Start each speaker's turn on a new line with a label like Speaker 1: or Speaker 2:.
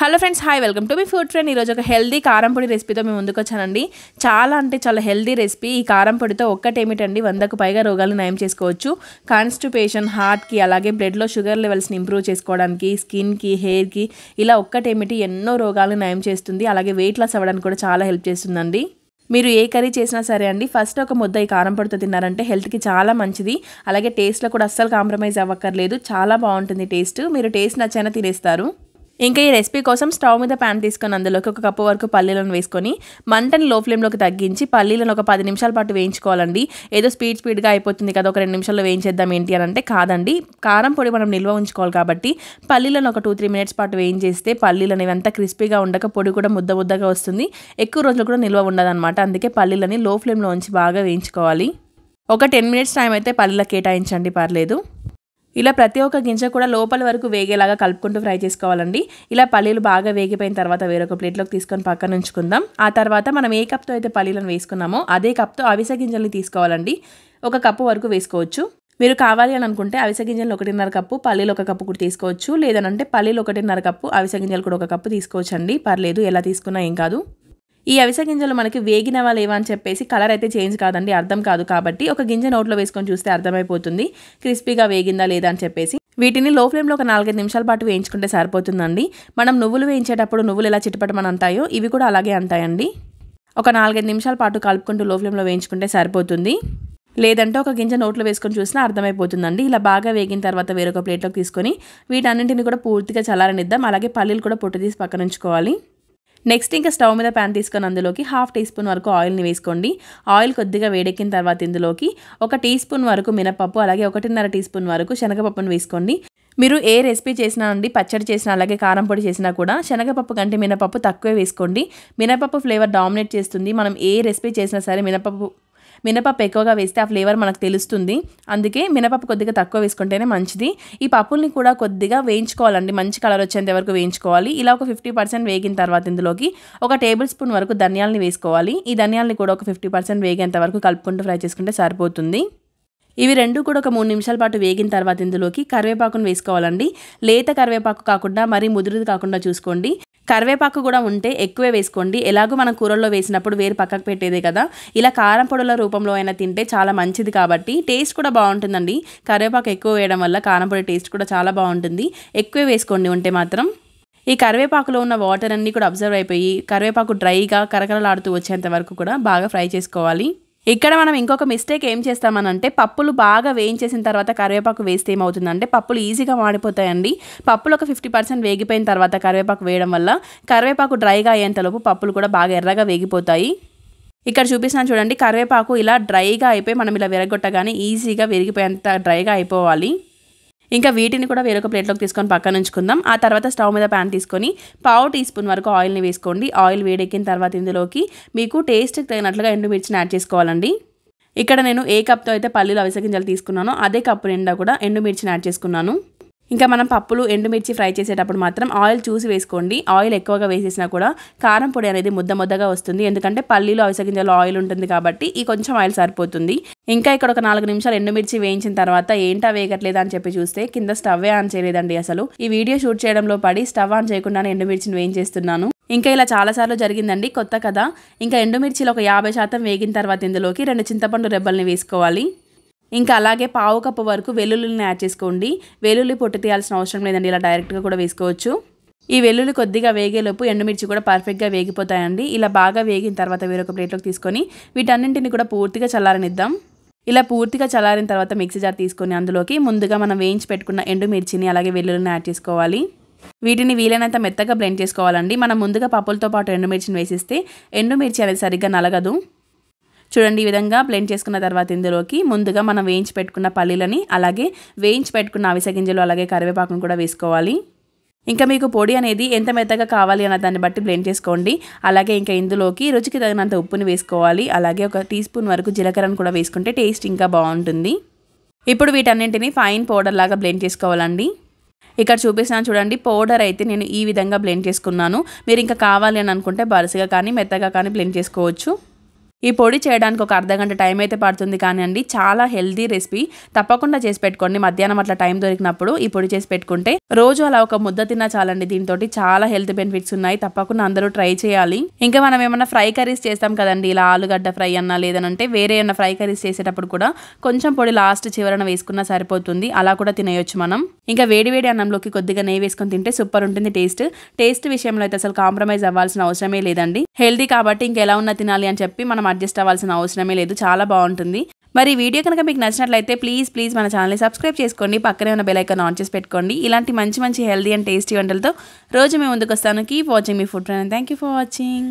Speaker 1: Hello friends, hi, welcome to me food friend. ఈరోజు ఒక healthy కారం పొడి రెసిపీతో మేము ముందుకు వచ్చానండి. చాలా హెల్దీ రెసిపీ. ఈ కారం పొడితో ఒక్కటేమిటండి 100కు పైగా రోగాలను నయం చేసుకోవచ్చు. కాన్స్టిపేషన్, హార్ట్కి, అలాగే బ్లడ్లో షుగర్ లెవెల్స్ని ఇంప్రూవ్ చేసుకోవడానికి, స్కిన్కి, హెయిర్కి, ఇలా ఒక్కటేమిటి ఎన్నో రోగాలను నయం చేస్తుంది. అలాగే వెయిట్ లాస్ అవ్వడానికి కూడా చాలా హెల్ప్ చేస్తుందండి. మీరు ఏ కర్రీ చేసినా సరే అండి, ఫస్ట్ ఒక ముద్ద ఈ కారం పొడితో తిన్నారంటే హెల్త్కి చాలా మంచిది. అలాగే టేస్ట్లో కూడా అస్సలు కాంప్రమైజ్ అవ్వక్కర్లేదు. చాలా బాగుంటుంది టేస్ట్. మీరు టేస్ట్ నచ్చైనా తినేస్తారు. ఇంకా ఈ రెసిపీ కోసం స్టవ్ మీద ప్యాన్ తీసుకొని అందులోకి 1 కప్పు వరకు పల్లీలను వేసుకొని మంటని లో ఫ్లేమ్లోకి తగ్గించి పల్లీలను ఒక 10 నిమిషాల పాటు వేయించుకోవాలండి. ఏదో స్పీడ్గా అయిపోతుంది కదా, ఒక 2 నిమిషాల్లో వేయించేద్దాం ఏంటి అని అంటే కాదండి. కారం పొడి మనం నిల్వ ఉంచుకోవాలి కాబట్టి పల్లీలను ఒక 2-3 మినిట్స్ పాటు వేయించేస్తే పల్లీలు అనేవి అంతా క్రిస్పీగా ఉండక పొడి కూడా ముద్దగా వస్తుంది. ఎక్కువ రోజులు కూడా నిల్వ ఉండదన్నమాట. అందుకే పల్లీలని లో ఫ్లేమ్లో ఉంచి బాగా వేయించుకోవాలి. ఒక 10 మినిట్స్ టైం అయితే పల్లీలకు కేటాయించండి, పర్లేదు. ఇలా ప్రతి ఒక్క గింజ కూడా లోపల వరకు వేగేలాగా కలుపుకుంటూ ఫ్రై చేసుకోవాలండి. ఇలా పల్లీలు బాగా వేగిపోయిన తర్వాత వేరొక ప్లేట్లోకి తీసుకొని పక్కన ఉంచుకుందాం. ఆ తర్వాత మనం ఏ కప్తో అయితే పల్లీలను వేసుకున్నామో అదే కప్తో అవిసె గింజల్ని తీసుకోవాలండి. 1 కప్పు వరకు వేసుకోవచ్చు. మీరు కావాలి అని అనుకుంటే అవిసె గింజలు 1.5 కప్పు, పల్లీలు 1 కప్పు కూడా తీసుకోవచ్చు. లేదనంటే పల్లీలు 1.5 కప్పు, అవిసె గింజలు కూడా 1 కప్పు తీసుకోవచ్చు అండి, పర్లేదు. ఎలా తీసుకున్నా ఏం కాదు. ఈ అవిసె గింజలు మనకి వేగినవా లేవా అని చెప్పేసి కలర్ అయితే చేంజ్ కాదండి, అర్థం కాదు. కాబట్టి ఒక గింజ నోట్లో వేసుకొని చూస్తే అర్థమైపోతుంది క్రిస్పీగా వేగిందా లేదా అని చెప్పేసి. వీటిని లో ఫ్లేమ్లో ఒక 4-5 నిమిషాల పాటు వేయించుకుంటే సరిపోతుందండి. మనం నువ్వులు వేయించేటప్పుడు నువ్వులు ఎలా చిటపటమని అంటాయో ఇవి కూడా అలాగే అంటాయండి. ఒక 4-5 నిమిషాల పాటు కలుపుకుంటూ లో ఫ్లేమ్లో వేయించుకుంటే సరిపోతుంది. లేదంటే ఒక గింజ నోట్లో వేసుకొని చూసినా అర్థమైపోతుందండి. ఇలా బాగా వేగిన తర్వాత వేరొక ప్లేట్లోకి తీసుకొని వీటన్నింటిని కూడా పూర్తిగా చల్లారనిద్దాం. అలాగే పల్లీలు కూడా పొట్టు తీసి పక్కన ఉంచుకోవాలి. నెక్స్ట్ ఇంకా స్టవ్ మీద ప్యాన్ తీసుకొని అందులోకి 1/2 టీ స్పూన్ వరకు ఆయిల్ని వేసుకోండి. ఆయిల్ కొద్దిగా వేడెక్కిన తర్వాత ఇందులోకి 1 టీ స్పూన్ వరకు మినపప్పు, అలాగే 1.5 టీ స్పూన్ వరకు శనగపప్పును వేసుకోండి. మీరు ఏ రెసిపీ చేసినా అండి, పచ్చడి చేసినా అలాగే కారం పొడి చేసినా కూడా శనగపప్పు కంటే మినపప్పు తక్కువే వేసుకోండి. మినపప్పు ఫ్లేవర్ డామినేట్ చేస్తుంది. మనం ఏ రెసిపీ చేసినా సరే మినపప్పు ఎక్కువగా వేస్తే ఆ ఫ్లేవర్ మనకు తెలుస్తుంది. అందుకే మినపప్పు కొద్దిగా తక్కువ వేసుకుంటేనే మంచిది. ఈ పప్పుల్ని కూడా కొద్దిగా వేయించుకోవాలండి, మంచి కలర్ వచ్చేంత వరకు వేయించుకోవాలి. ఇలా ఒక 50% వేగిన తర్వాత ఇందులోకి 1 టేబుల్ స్పూన్ వరకు ధనియాలని వేసుకోవాలి. ఈ ధనియాలని కూడా ఒక 50% వేగేంత వరకు కలుపుకుంటూ ఫ్రై చేసుకుంటే సరిపోతుంది. ఇవి రెండు కూడా ఒక 3 నిమిషాల పాటు వేగిన తర్వాత ఇందులోకి కరివేపాకును వేసుకోవాలండి. లేత కరివేపాకు కాకుండా మరీ ముదురుది కాకుండా చూసుకోండి. కరివేపాకు కూడా ఉంటే ఎక్కువే వేసుకోండి. ఎలాగో మనం కూరల్లో వేసినప్పుడు వేరు పక్కకు పెట్టేదే కదా, ఇలా కారం పొడుల రూపంలో అయినా తింటే చాలా మంచిది కాబట్టి టేస్ట్ కూడా బాగుంటుందండి. కరివేపాకు ఎక్కువ వేయడం వల్ల కారం పొడి టేస్ట్ కూడా చాలా బాగుంటుంది. ఎక్కువే వేసుకోండి ఉంటే మాత్రం. ఈ కరివేపాకులో ఉన్న వాటర్ అన్నీ కూడా అబ్జర్వ్ అయిపోయి కరివేపాకు డ్రైగా కరకరలాడుతూ వచ్చేంత వరకు కూడా బాగా ఫ్రై చేసుకోవాలి. ఇక్కడ మనం ఇంకొక మిస్టేక్ ఏం చేస్తామనంటే పప్పులు బాగా వేయించేసిన తర్వాత కరివేపాకు వేస్తే ఏమవుతుందంటే పప్పులు ఈజీగా మాడిపోతాయండి. పప్పులు ఒక 50% వేగిపోయిన తర్వాత కరివేపాకు వేయడం వల్ల కరివేపాకు డ్రైగా అయ్యేంతలోపు పప్పులు కూడా బాగా ఎర్రగా వేగిపోతాయి. ఇక్కడ చూపిస్తున్నాను చూడండి, కరివేపాకు ఇలా డ్రైగా అయిపోయి మనం ఇలా విరగొట్టగానే ఈజీగా విరిగిపోయేంత డ్రైగా అయిపోవాలి. ఇంకా వీటిని కూడా వేరొక ప్లేట్లోకి తీసుకొని పక్కన ఉంచుకుందాం. ఆ తర్వాత స్టవ్ మీద ప్యాన్ తీసుకొని 1/2 టీ స్పూన్ వరకు ఆయిల్ని వేసుకోండి. ఆయిల్ వేడెక్కిన తర్వాత ఇందులోకి మీకు టేస్ట్కి తగినట్లుగా ఎండుమిర్చిని యాడ్ చేసుకోవాలండి. ఇక్కడ నేను ఏ కప్తో అయితే పల్లీలు అవిసె గింజలు తీసుకున్నానో అదే కప్పు నిండా కూడా ఎండుమిర్చిని యాడ్ చేసుకున్నాను. ఇంకా మనం పప్పులు ఎండుమిర్చి ఫ్రై చేసేటప్పుడు మాత్రం ఆయిల్ చూసి వేసుకోండి. ఆయిల్ ఎక్కువగా వేసేసినా కూడా కారం పొడి అనేది ముద్దగా వస్తుంది. ఎందుకంటే పల్లీలు అవిసె గింజలు ఆయిల్ ఉంటుంది కాబట్టి ఈ కొంచెం ఆయిల్ సరిపోతుంది. ఇంకా ఇక్కడ ఒక 4 నిమిషాలు ఎండుమిర్చి వేయించిన తర్వాత ఏంటా వేగట్లేదా అని చెప్పి చూస్తే కింద స్టవ్ ఆన్ చేయలేదండి. అసలు ఈ వీడియో షూట్ చేయడంలో పడి స్టవ్ ఆన్ చేయకుండానే ఎండుమిర్చిని వేయించేస్తున్నాను. ఇంకా ఇలా చాలాసార్లు జరిగిందండి, కొత్త కదా. ఇంకా ఎండుమిర్చిలో ఒక 50% వేగిన తర్వాత ఇందులోకి 2 చింతపండు రెబ్బల్ని వేసుకోవాలి. ఇంకా అలాగే 1/2 కప్పు వరకు వెల్లుల్లిని యాడ్ చేసుకోండి. వెల్లుల్లి పొట్టు తీయాల్సిన అవసరం లేదండి, ఇలా డైరెక్ట్గా కూడా వేసుకోవచ్చు. ఈ వెల్లుల్లి కొద్దిగా వేగేలోపు ఎండుమిర్చి కూడా పర్ఫెక్ట్గా వేగిపోతాయండి. ఇలా బాగా వేగిన తర్వాత వేరొక ప్లేట్లోకి తీసుకొని వీటన్నింటిని కూడా పూర్తిగా చల్లారనిద్దాం. ఇలా పూర్తిగా చల్లారిన తర్వాత మిక్సీ జార్ తీసుకొని అందులోకి ముందుగా మనం వేయించి పెట్టుకున్న ఎండుమిర్చిని అలాగే వెల్లుల్లిని యాడ్ చేసుకోవాలి. వీటిని వీలైనంత మెత్తగా బ్లెండ్ చేసుకోవాలండి. మనం ముందుగా పప్పులతో పాటు ఎండుమిర్చిని వేసిస్తే ఎండుమిర్చి అనేది సరిగ్గా నలగదు. చూడండి, ఈ విధంగా బ్లెండ్ చేసుకున్న తర్వాత ఇందులోకి ముందుగా మనం వేయించి పెట్టుకున్న పల్లీలని అలాగే వేయించి పెట్టుకున్న అవిసె గింజలు అలాగే కరివేపాకును కూడా వేసుకోవాలి. ఇంకా మీకు పొడి అనేది ఎంత మెత్తగా కావాలి అన్న దాన్ని బట్టి బ్లెండ్ చేసుకోండి. అలాగే ఇంకా ఇందులోకి రుచికి తగినంత ఉప్పుని వేసుకోవాలి. అలాగే 1 టీ స్పూన్ వరకు జీలకర్రను కూడా వేసుకుంటే టేస్ట్ ఇంకా బాగుంటుంది. ఇప్పుడు వీటన్నింటినీ ఫైన్ పౌడర్ లాగా బ్లెండ్ చేసుకోవాలండి. ఇక్కడ చూపిస్తున్నాను చూడండి, పౌడర్ అయితే నేను ఈ విధంగా బ్లెండ్ చేసుకున్నాను. మీరు ఇంకా కావాలి అని అనుకుంటే బరసగా కానీ మెత్తగా కానీ బ్లెండ్ చేసుకోవచ్చు. ఈ పొడి చేయడానికి ఒక అర్ధగంట టైం అయితే పడుతుంది కానీ అండి చాలా హెల్దీ రెసిపీ. తప్పకుండా చేసి పెట్టుకోండి. మధ్యాహ్నం అట్లా టైం దొరికినప్పుడు ఈ పొడి చేసి పెట్టుకుంటే రోజు అలా ఒక ముద్ద తిన్నా చాలండి. దీంతో చాలా హెల్త్ బెనిఫిట్స్ ఉన్నాయి. తప్పకుండా అందరూ ట్రై చేయాలి. ఇంకా మనం ఏమన్నా ఫ్రై కర్రీస్ చేస్తాం కదండి, ఇలా ఆలుగడ్డ ఫ్రై అన్నా లేదనంటే వేరే ఏమన్నా ఫ్రై కర్రీస్ చేసేటప్పుడు కూడా కొంచెం పొడి లాస్ట్ చివరన వేసుకున్నా సరిపోతుంది. అలా కూడా తినేయొచ్చు మనం. ఇంకా వేడి అన్నంలోకి కొద్దిగా నెయ్యి వేసుకొని తింటే సూపర్ ఉంటుంది టేస్ట్ విషయంలో అయితే అసలు కాంప్రమైజ్ అవ్వాల్సిన అవసరమే లేదండి. హెల్దీ కాబట్టి ఇంకెలా ఉన్నా తినాలి అని చెప్పి మనం అడ్జస్ట్ అవ్వాల్సిన అవసరమే లేదు. చాలా బాగుంటుంది. మరి ఈ వీడియో కనుక మీకు నచ్చినట్లయితే ప్లీజ్ మన ఛానల్ని సబ్స్క్రైబ్ చేసుకోండి. పక్కనే ఉన్న బెల్ ఐకాన్ ఆన్ చేసి పెట్టుకోండి. ఇలాంటి మంచి హెల్దీ అండ్ టేస్టీ వంటలతో రోజు మేము ముందుకు వస్తాను. Keep watching me food friend. Thank you for watching.